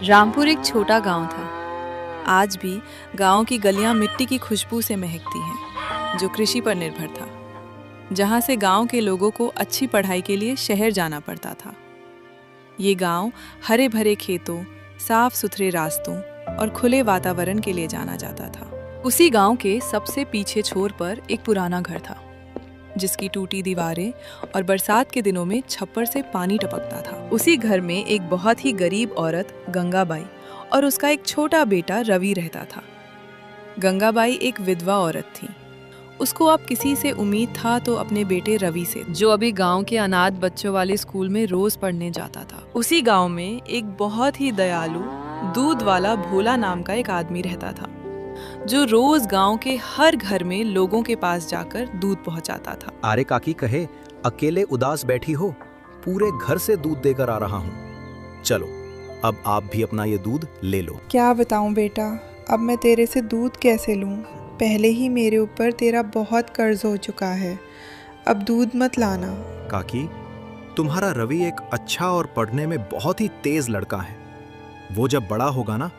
रामपुर एक छोटा गांव था। आज भी गांव की गलियां मिट्टी की खुशबू से महकती हैं, जो कृषि पर निर्भर था। जहां से गांव के लोगों को अच्छी पढ़ाई के लिए शहर जाना पड़ता था। ये गांव हरे भरे खेतों, साफ सुथरे रास्तों और खुले वातावरण के लिए जाना जाता था। उसी गांव के सबसे पीछे छोर पर एक पुराना घर था, जिसकी टूटी दीवारें और बरसात के दिनों में छप्पर से पानी टपकता था। उसी घर में एक बहुत ही गरीब औरत गंगाबाई और उसका एक छोटा बेटा रवि रहता था। गंगाबाई एक विधवा औरत थी। उसको अब किसी से उम्मीद था तो अपने बेटे रवि से, जो अभी गांव के अनाथ बच्चों वाले स्कूल में रोज पढ़ने जाता था। उसी गांव में एक बहुत ही दयालु दूध वाला भोला नाम का एक आदमी रहता था, जो रोज गांव के हर घर में लोगों के पास जाकर दूध पहुंचाता था। अरे काकी कहे, अकेले उदास बैठी हो, पूरे घर से दूध देकर आ रहा हूँ। चलो अब आप भी अपना ये दूध ले लो। क्या बताऊं बेटा, अब मैं तेरे से दूध कैसे लूं? पहले ही मेरे ऊपर तेरा बहुत कर्ज हो चुका है। अब दूध मत लाना। काकी, तुम्हारा रवि एक अच्छा और पढ़ने में बहुत ही तेज लड़का है। वो जब बड़ा होगा ना,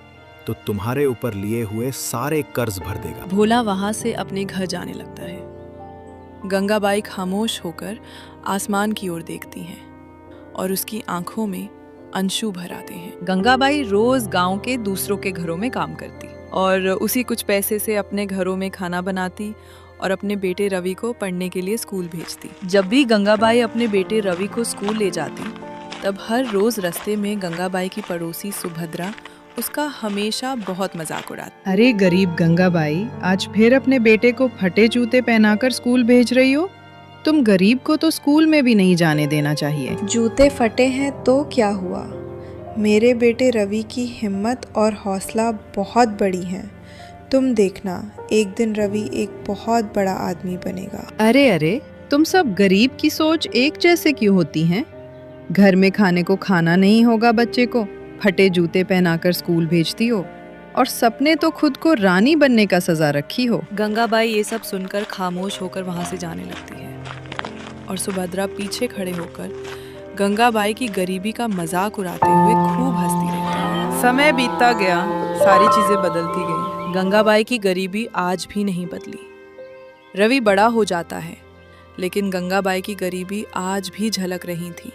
तो तुम्हारे ऊपर लिए हुए सारे कर्ज भर देगा। भोला वहां से अपने घर जाने लगता है। गंगाबाई खामोश होकर आसमान की ओर देखती हैं और उसकी आंखों में अंशु भर आते हैं। गंगाबाई रोज गांव के दूसरों के घरों में काम करती और उसी कुछ पैसे से अपने घरों में खाना बनाती और अपने बेटे रवि को पढ़ने के लिए स्कूल भेजती। जब भी गंगाबाई अपने बेटे रवि को स्कूल ले जाती, तब हर रोज रास्ते में गंगाबाई की पड़ोसी सुभद्रा उसका हमेशा बहुत मजाक उड़ाती। अरे गरीब गंगाबाई, आज फिर अपने बेटे को फटे जूते पहनाकर स्कूल भेज रही हो? तुम गरीब को तो स्कूल में भी नहीं जाने देना चाहिए। जूते फटे हैं तो क्या हुआ? मेरे बेटे रवि की हिम्मत और हौसला बहुत बड़ी है। तुम देखना, एक दिन रवि एक बहुत बड़ा आदमी बनेगा। अरे अरे, तुम सब गरीब की सोच एक जैसे क्यों होती हैं? घर में खाने को खाना नहीं होगा बच्चे को, फटे जूते पहनाकर स्कूल भेजती हो और सपने तो खुद को रानी बनने का सजा रखी हो। गंगाबाई ये सब सुनकर खामोश होकर वहां से जाने लगती है और सुभद्रा पीछे खड़े होकर गंगाबाई की गरीबी का मजाक उड़ाते हुए खूब हंसती रहती है। समय बीतता गया, सारी चीजें बदलती गईं। गंगाबाई की गरीबी आज भी नहीं बदली। रवि बड़ा हो जाता है, लेकिन गंगाबाई की गरीबी आज भी झलक रही थी।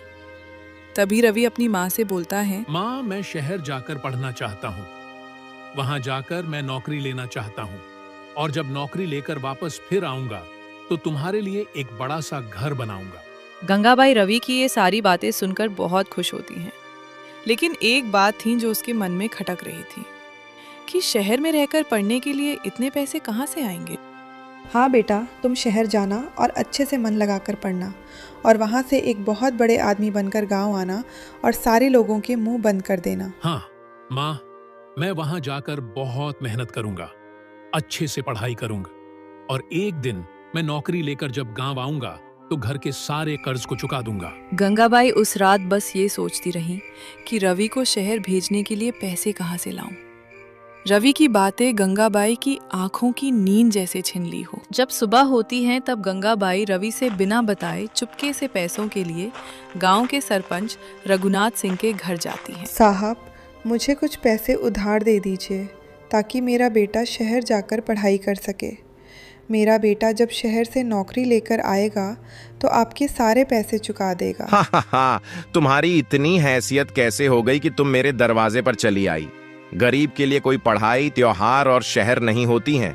तभी रवि अपनी माँ से बोलता है, माँ, मैं शहर जाकर पढ़ना चाहता हूँ। वहां जाकर मैं नौकरी लेना चाहता हूँ, और जब नौकरी लेकर वापस फिर आऊंगा तो तुम्हारे लिए एक बड़ा सा घर बनाऊंगा। गंगाबाई रवि की ये सारी बातें सुनकर बहुत खुश होती हैं। लेकिन एक बात थी जो उसके मन में खटक रही थी कि शहर में रहकर पढ़ने के लिए इतने पैसे कहाँ से आएंगे। हाँ बेटा, तुम शहर जाना और अच्छे से मन लगाकर पढ़ना, और वहाँ से एक बहुत बड़े आदमी बनकर गांव आना और सारे लोगों के मुंह बंद कर देना। हाँ माँ, मैं वहां जाकर बहुत मेहनत करूंगा, अच्छे से पढ़ाई करूंगा, और एक दिन मैं नौकरी लेकर जब गांव आऊंगा तो घर के सारे कर्ज को चुका दूंगा। गंगाबाई उस रात बस ये सोचती रही कि रवि को शहर भेजने के लिए पैसे कहाँ से लाऊं। रवि की बातें गंगाबाई की आंखों की नींद जैसे छिन ली हो। जब सुबह होती है तब गंगाबाई रवि से बिना बताए चुपके से पैसों के लिए गांव के सरपंच रघुनाथ सिंह के घर जाती है। साहब, मुझे कुछ पैसे उधार दे दीजिए ताकि मेरा बेटा शहर जाकर पढ़ाई कर सके। मेरा बेटा जब शहर से नौकरी लेकर आएगा तो आपके सारे पैसे चुका देगा। हा, तुम्हारी इतनी हैसियत कैसे हो गई कि तुम मेरे दरवाजे पर चली आई? गरीब के लिए कोई पढ़ाई, त्योहार और शहर नहीं होती हैं।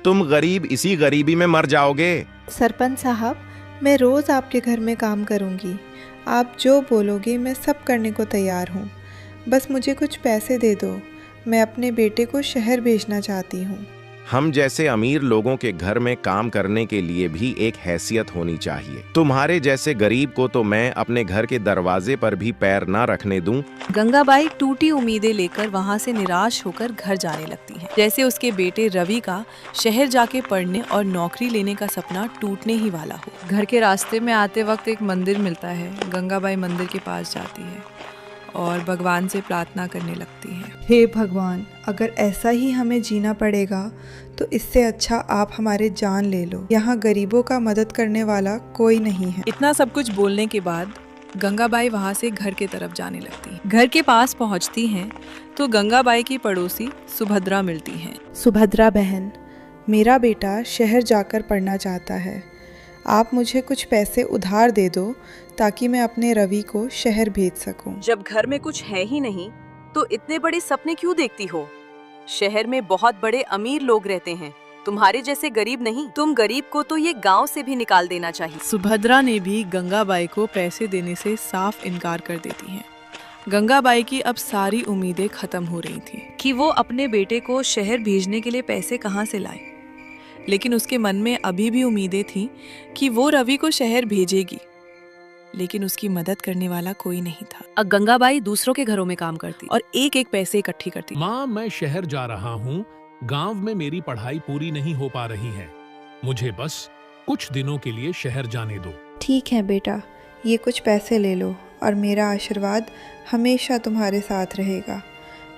तुम गरीब इसी गरीबी में मर जाओगे। सरपंच साहब, मैं रोज़ आपके घर में काम करूंगी। आप जो बोलोगे मैं सब करने को तैयार हूँ। बस मुझे कुछ पैसे दे दो, मैं अपने बेटे को शहर भेजना चाहती हूँ। हम जैसे अमीर लोगों के घर में काम करने के लिए भी एक हैसियत होनी चाहिए। तुम्हारे जैसे गरीब को तो मैं अपने घर के दरवाजे पर भी पैर ना रखने दूं। गंगाबाई टूटी उम्मीदें लेकर वहां से निराश होकर घर जाने लगती है, जैसे उसके बेटे रवि का शहर जाके पढ़ने और नौकरी लेने का सपना टूटने ही वाला हो। घर के रास्ते में आते वक्त एक मंदिर मिलता है। गंगाबाई मंदिर के पास जाती है और भगवान से प्रार्थना करने लगती है। हे भगवान, अगर ऐसा ही हमें जीना पड़ेगा तो इससे अच्छा आप हमारे जान ले लो। यहाँ गरीबों का मदद करने वाला कोई नहीं है। इतना सब कुछ बोलने के बाद गंगाबाई वहां से घर के तरफ जाने लगती हैं। घर के पास पहुंचती हैं तो गंगाबाई की पड़ोसी सुभद्रा मिलती हैं। सुभद्रा बहन, मेरा बेटा शहर जाकर पढ़ना चाहता है। आप मुझे कुछ पैसे उधार दे दो ताकि मैं अपने रवि को शहर भेज सकूं। जब घर में कुछ है ही नहीं तो इतने बड़े सपने क्यों देखती हो? शहर में बहुत बड़े अमीर लोग रहते हैं, तुम्हारे जैसे गरीब नहीं। तुम गरीब को तो ये गांव से भी निकाल देना चाहिए। सुभद्रा ने भी गंगाबाई को पैसे देने से साफ इनकार कर देती हैं। गंगाबाई की अब सारी उम्मीदें खत्म हो रही थी कि वो अपने बेटे को शहर भेजने के लिए पैसे कहाँ से लाए। लेकिन उसके मन में अभी भी उम्मीदें थीं कि वो रवि को शहर भेजेगी, लेकिन उसकी मदद करने वाला कोई नहीं था। अब गंगाबाई दूसरों के घरों में काम करती और एक एक पैसे इकट्ठी करती। माँ, मैं शहर जा रहा हूँ। गांव में मेरी पढ़ाई पूरी नहीं हो पा रही है। मुझे बस कुछ दिनों के लिए शहर जाने दो। ठीक है बेटा, ये कुछ पैसे ले लो और मेरा आशीर्वाद हमेशा तुम्हारे साथ रहेगा।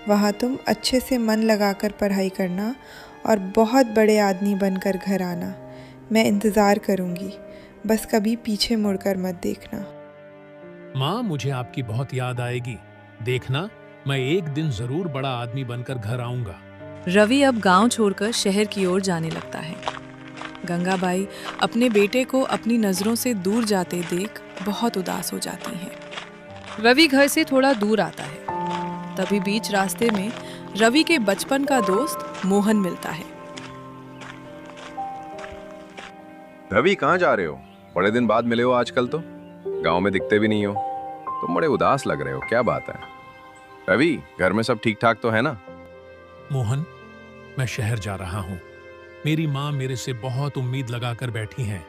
वहाँ तुम अच्छे से मन लगाकर पढ़ाई करना और बहुत बड़े आदमी बनकर घर आना। मैं इंतज़ार करूँगी, बस कभी पीछे मुड़कर मत देखना। माँ, मुझे आपकी बहुत याद आएगी। देखना, मैं एक दिन जरूर बड़ा आदमी बनकर घर आऊंगा। रवि अब गांव छोड़कर शहर की ओर जाने लगता है। गंगाबाई अपने बेटे को अपनी नजरों से दूर जाते देख बहुत उदास हो जाती हैं। रवि घर से थोड़ा दूर आता है। तभी बीच रास्ते में रवि के बचपन का दोस्त मोहन मिलता है। रवि, कहाँ जा रहे हो? बड़े दिन बाद मिले हो आजकल तो। गांव में दिखते भी नहीं हो। तुम बड़े उदास लग रहे हो, क्या बात है? रवि, घर में सब ठीक ठाक तो है ना? मोहन, मैं शहर जा रहा हूँ। मेरी माँ मेरे से बहुत उम्मीद लगाकर बैठी हैं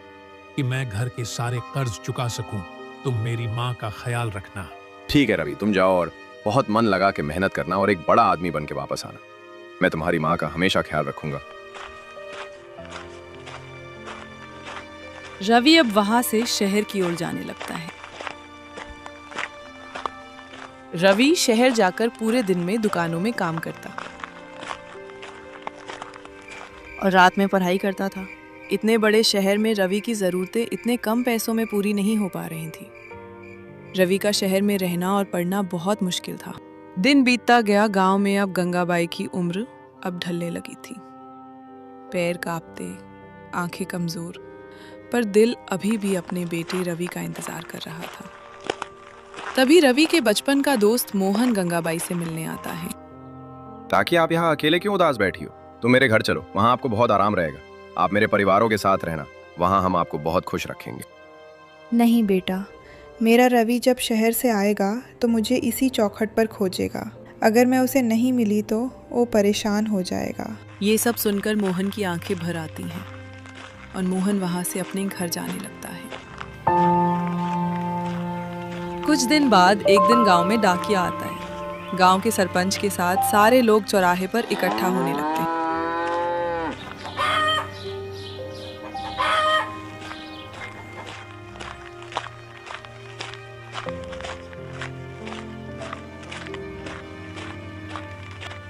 कि मैं घर के सारे कर्ज चुका सकूं। तुम मेरी माँ का ख्याल रखना। ठीक है रवि, तुम जाओ और बहुत मन लगा के मेहनत करना और एक बड़ा आदमी बन के वापस आना। मैं तुम्हारी माँ का हमेशा ख्याल रखूंगा। रवि अब वहां से शहर की ओर जाने लगता है। रवि शहर जाकर पूरे दिन में दुकानों में काम करता और रात में पढ़ाई करता था। इतने बड़े शहर में रवि की ज़रूरतें इतने कम पैसों में पूरी नहीं हो पा रही थी। रवि का शहर में रहना और पढ़ना बहुत मुश्किल था। दिन बीतता गया। गांव में अब गंगाबाई की उम्र अब ढलने लगी थी। पैर कांपते, आंखें कमज़ोर, पर दिल अभी भी अपने बेटे रवि का इंतज़ार कर रहा था। तभी रवि के बचपन का दोस्त मोहन गंगाबाई से मिलने आता है। ताकि आप यहाँ अकेले क्यों उदास बैठी हो? तुम मेरे घर चलो, वहाँ आपको बहुत आराम रहेगा। आप मेरे परिवारों के साथ रहना, वहाँ हम आपको बहुत खुश रखेंगे। नहीं बेटा, मेरा रवि जब शहर से आएगा तो मुझे इसी चौखट पर खोजेगा। अगर मैं उसे नहीं मिली तो वो परेशान हो जाएगा। ये सब सुनकर मोहन की आंखें भर आती हैं और मोहन वहां से अपने घर जाने लगता है। कुछ दिन बाद एक दिन गांव में डाकिया आता है। गांव के सरपंच के साथ सारे लोग चौराहे पर इकट्ठा होने लगते हैं।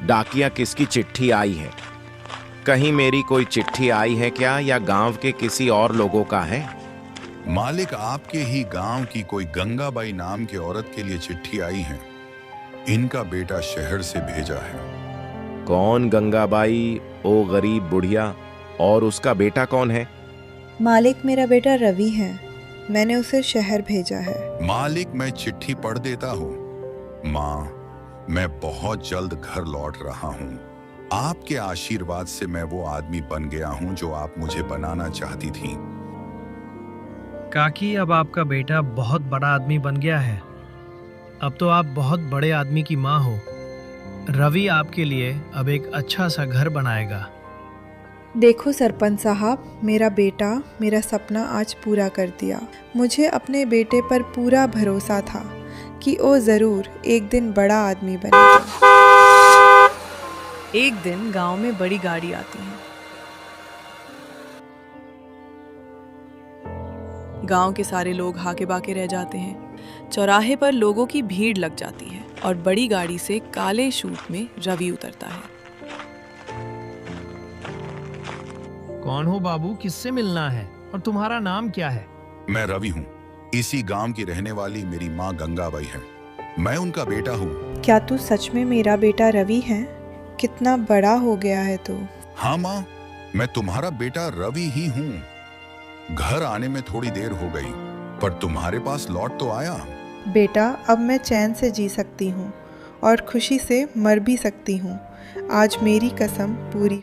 डाकिया किसकी चिट्ठी आई है? कहीं मेरी कोई चिट्ठी आई है क्या, या गांव के किसी और लोगों का है? मालिक, आपके ही गांव की कोई गंगाबाई नाम की औरत के लिए चिट्ठी आई है। इनका बेटा शहर से भेजा है। कौन गंगाबाई? ओ गरीब बुढ़िया। और उसका बेटा कौन है? मालिक, मेरा बेटा रवि है। मैंने उसे शहर भेजा है। मालिक, मैं चिट्ठी पढ़ देता हूँ। माँ, मैं बहुत जल्द घर लौट रहा हूँ। आपके आशीर्वाद से मैं वो आदमी बन गया हूँ जो आप मुझे बनाना चाहती थी। काकी, अब आपका बेटा बहुत बड़ा आदमी बन गया है। अब तो आप बहुत बड़े आदमी की माँ हो। रवि आपके लिए अब एक अच्छा सा घर बनाएगा। देखो सरपंच साहब, मेरा बेटा मेरा सपना आज पूरा कर दिया। मुझे अपने बेटे पर पूरा भरोसा था कि वो ज़रूर एक दिन बड़ा आदमी बनेगा। एक दिन गांव में बड़ी गाड़ी आती है। गांव के सारे लोग हाके बाके रह जाते हैं। चौराहे पर लोगों की भीड़ लग जाती है और बड़ी गाड़ी से काले सूट में रवि उतरता है। कौन हो बाबू? किससे मिलना है और तुम्हारा नाम क्या है? मैं रवि हूँ। इसी गांव की रहने वाली मेरी माँ गंगाबाई है। मैं उनका बेटा हूँ। क्या तू सच में मेरा बेटा रवि है? कितना बड़ा हो गया है तू। हाँ माँ, मैं तुम्हारा बेटा रवि ही हूँ। घर आने में थोड़ी देर हो गई, पर तुम्हारे पास लौट तो आया। बेटा, अब मैं चैन से जी सकती हूँ और खुशी से मर भी सकती हूँ। आज मेरी कसम पूरी।